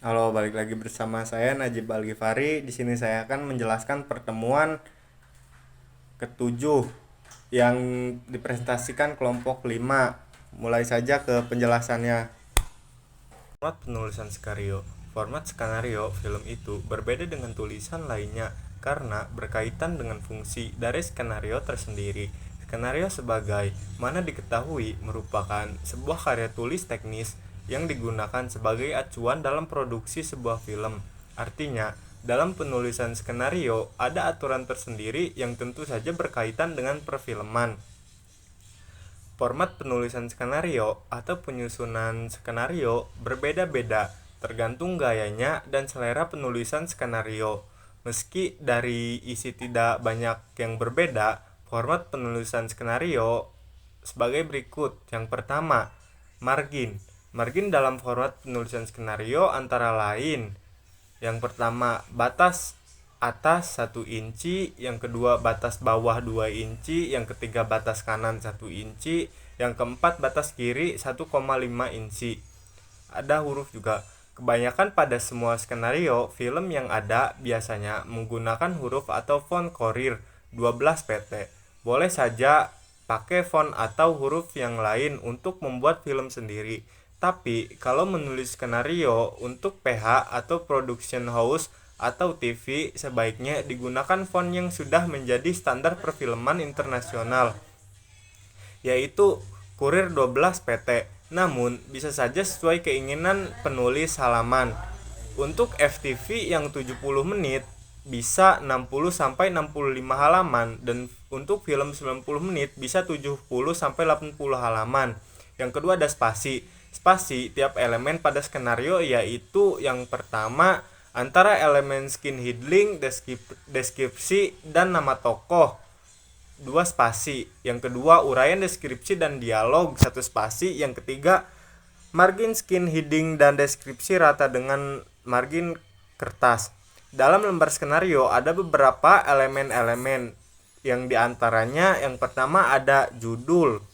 Halo, balik lagi bersama saya Najib Al-Ghifari. Di sini saya akan menjelaskan pertemuan ketujuh yang dipresentasikan kelompok 5. Mulai saja ke penjelasannya. Format penulisan skenario. Format skenario film itu berbeda dengan tulisan lainnya karena berkaitan dengan fungsi dari skenario tersendiri. Skenario sebagai mana diketahui merupakan sebuah karya tulis teknis yang digunakan sebagai acuan dalam produksi sebuah film. Artinya, dalam penulisan skenario ada aturan tersendiri yang tentu saja berkaitan dengan perfilman. Format penulisan skenario atau penyusunan skenario berbeda-beda tergantung gayanya dan selera penulisan skenario. Meski dari isi tidak banyak yang berbeda, format penulisan skenario sebagai berikut. Yang pertama, margin. Margin dalam format penulisan skenario antara lain: yang pertama, batas atas 1 inci, yang kedua batas bawah 2 inci, yang ketiga batas kanan 1 inci, yang keempat batas kiri 1,5 inci. Ada huruf juga. Kebanyakan pada semua skenario film yang ada biasanya menggunakan huruf atau font Courier 12 pt. Boleh saja pakai font atau huruf yang lain untuk membuat film sendiri. Tapi kalau menulis skenario untuk PH atau production house atau TV, sebaiknya digunakan font yang sudah menjadi standar perfilman internasional, yaitu Courier 12 pt. Namun, bisa saja sesuai keinginan penulis halaman. Untuk FTV yang 70 menit bisa 60 sampai 65 halaman, dan untuk film 90 menit bisa 70 sampai 80 halaman. Yang kedua ada spasi. Spasi tiap elemen pada skenario, yaitu yang pertama antara elemen skin heading, deskripsi dan nama tokoh, 2 spasi. Yang kedua uraian deskripsi dan dialog, 1 spasi. Yang ketiga margin skin heading dan deskripsi rata dengan margin kertas. Dalam lembar skenario ada beberapa elemen-elemen, yang diantaranya yang pertama ada judul.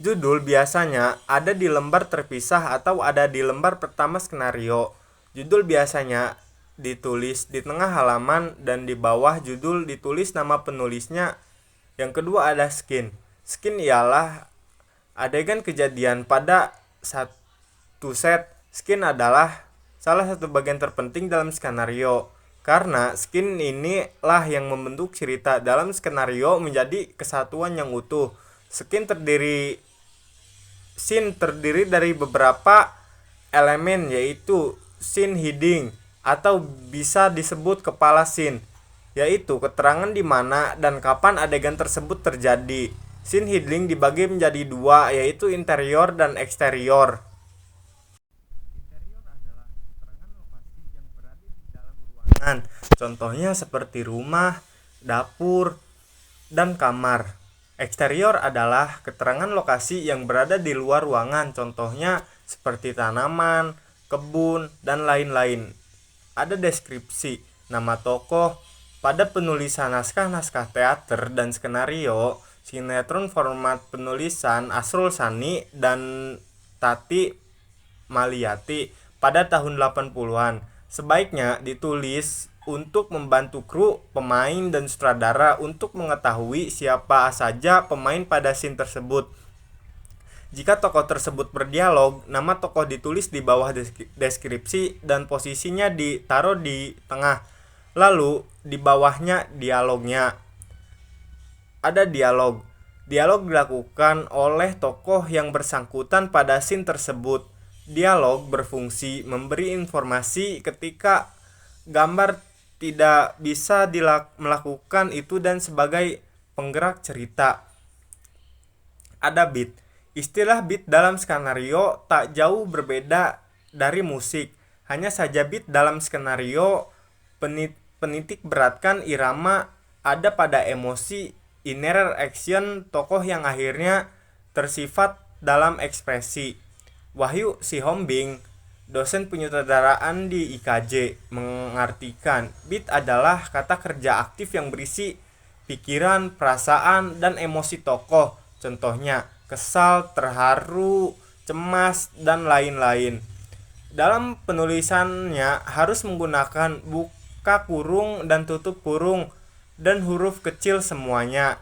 Judul biasanya ada di lembar terpisah atau ada di lembar pertama skenario. Judul biasanya ditulis di tengah halaman dan di bawah judul ditulis nama penulisnya. Yang kedua ada skin. Skin ialah adegan kejadian pada satu set. Skin adalah salah satu bagian terpenting dalam skenario, karena skin inilah yang membentuk cerita dalam skenario menjadi kesatuan yang utuh. Skin terdiri Scene terdiri dari beberapa elemen, yaitu scene heading atau bisa disebut kepala scene, yaitu keterangan di mana dan kapan adegan tersebut terjadi. Scene heading dibagi menjadi 2, yaitu interior dan eksterior. Interior adalah keterangan lokasi yang berada di dalam ruangan. Contohnya seperti rumah, dapur, dan kamar. Eksterior adalah keterangan lokasi yang berada di luar ruangan, contohnya seperti tanaman, kebun, dan lain-lain. Ada deskripsi, nama tokoh. Pada penulisan naskah-naskah teater dan skenario sinetron, format penulisan Asrul Sani dan Tati Maliati pada tahun 80-an sebaiknya ditulis untuk membantu kru, pemain, dan sutradara untuk mengetahui siapa saja pemain pada scene tersebut. Jika tokoh tersebut berdialog, nama tokoh ditulis di bawah deskripsi dan posisinya ditaruh di tengah. Lalu di bawahnya dialognya. Ada dialog. Dialog dilakukan oleh tokoh yang bersangkutan pada scene tersebut. Dialog berfungsi memberi informasi ketika gambar tidak bisa melakukan itu dan sebagai penggerak cerita. Ada beat. Istilah beat dalam skenario tak jauh berbeda dari musik. Hanya saja beat dalam skenario penitik beratkan irama ada pada emosi, inner action tokoh yang akhirnya tersifat dalam ekspresi. Wahyu Sihombing, dosen penyutradaraan di IKJ, mengartikan beat adalah kata kerja aktif yang berisi pikiran, perasaan, dan emosi tokoh. Contohnya kesal, terharu, cemas, dan lain-lain. Dalam penulisannya harus menggunakan buka kurung dan tutup kurung dan huruf kecil semuanya.